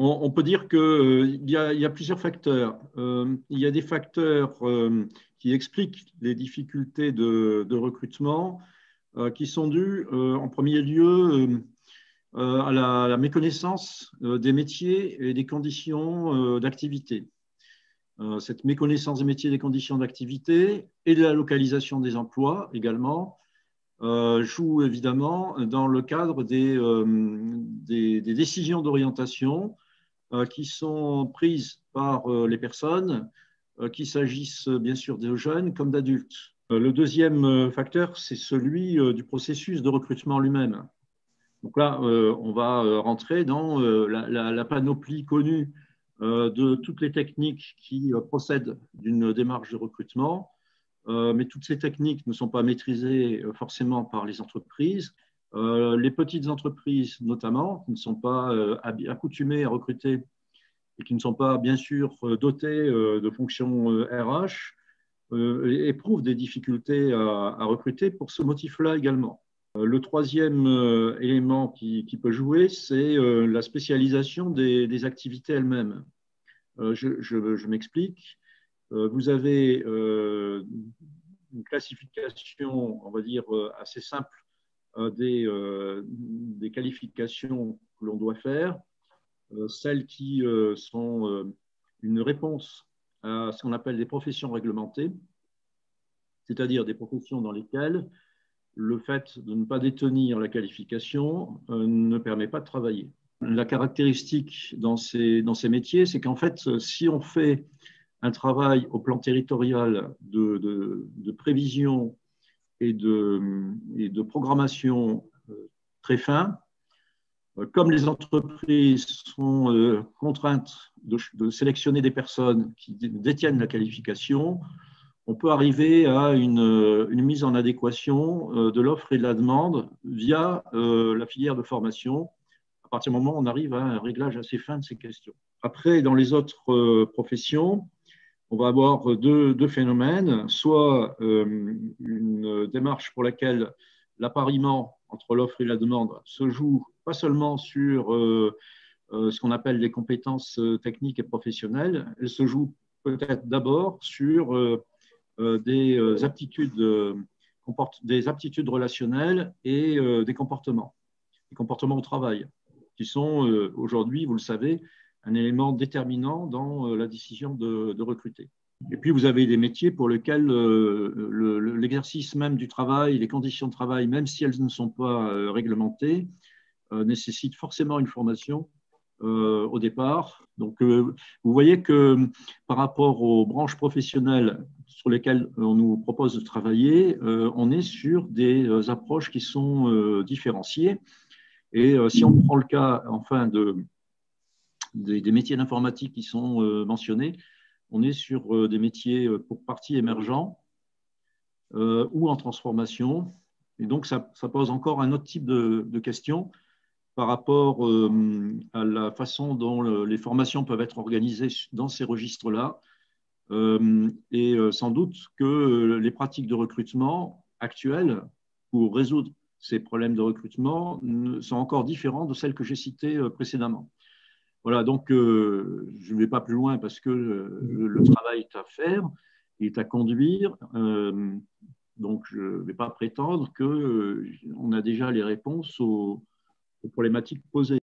On peut dire qu'il y a plusieurs facteurs. Il y a des facteurs qui expliquent les difficultés de recrutement qui sont dus en premier lieu à la méconnaissance des métiers et des conditions d'activité. Cette méconnaissance des métiers et des conditions d'activité et de la localisation des emplois également joue évidemment dans le cadre des décisions d'orientation qui sont prises par les personnes, qu'il s'agisse bien sûr de jeunes comme d'adultes. Le deuxième facteur, c'est celui du processus de recrutement lui-même. Donc là, on va rentrer dans la panoplie connue de toutes les techniques qui procèdent d'une démarche de recrutement, mais toutes ces techniques ne sont pas maîtrisées forcément par les entreprises. Les petites entreprises notamment, qui ne sont pas accoutumées à recruter et qui ne sont pas bien sûr dotées de fonctions RH, éprouvent des difficultés à recruter pour ce motif-là également. Le troisième élément qui peut jouer, c'est la spécialisation des activités elles-mêmes. Je m'explique. Vous avez une classification, on va dire, assez simple des qualifications que l'on doit faire, celles qui sont une réponse à ce qu'on appelle des professions réglementées, c'est-à-dire des professions dans lesquelles le fait de ne pas détenir la qualification ne permet pas de travailler. La caractéristique dans ces métiers, c'est qu'en fait, si on fait un travail au plan territorial de prévision et de programmation très fin, comme les entreprises sont contraintes de sélectionner des personnes qui détiennent la qualification, on peut arriver à une mise en adéquation de l'offre et de la demande via la filière de formation. À partir du moment où on arrive à un réglage assez fin de ces questions. Après, dans les autres professions, on va avoir deux phénomènes, soit une démarche pour laquelle l'appariement entre l'offre et la demande se joue pas seulement sur ce qu'on appelle les compétences techniques et professionnelles, elle se joue peut-être d'abord sur des aptitudes relationnelles et des comportements au travail, qui sont aujourd'hui, vous le savez, un élément déterminant dans la décision de recruter. Et puis, vous avez des métiers pour lesquels l'exercice même du travail, les conditions de travail, même si elles ne sont pas réglementées, nécessitent forcément une formation au départ. Donc, vous voyez que par rapport aux branches professionnelles sur lesquelles on nous propose de travailler, on est sur des approches qui sont différenciées. Et si on prend le cas, enfin, des métiers d'informatique qui sont mentionnés, on est sur des métiers pour partie émergents ou en transformation. Et donc, ça pose encore un autre type de questions par rapport à la façon dont les formations peuvent être organisées dans ces registres-là. Et sans doute que les pratiques de recrutement actuelles pour résoudre ces problèmes de recrutement sont encore différentes de celles que j'ai citées précédemment. Voilà, donc je ne vais pas plus loin parce que le travail est à faire, il est à conduire. Donc, je ne vais pas prétendre qu'on a déjà les réponses aux problématiques posées.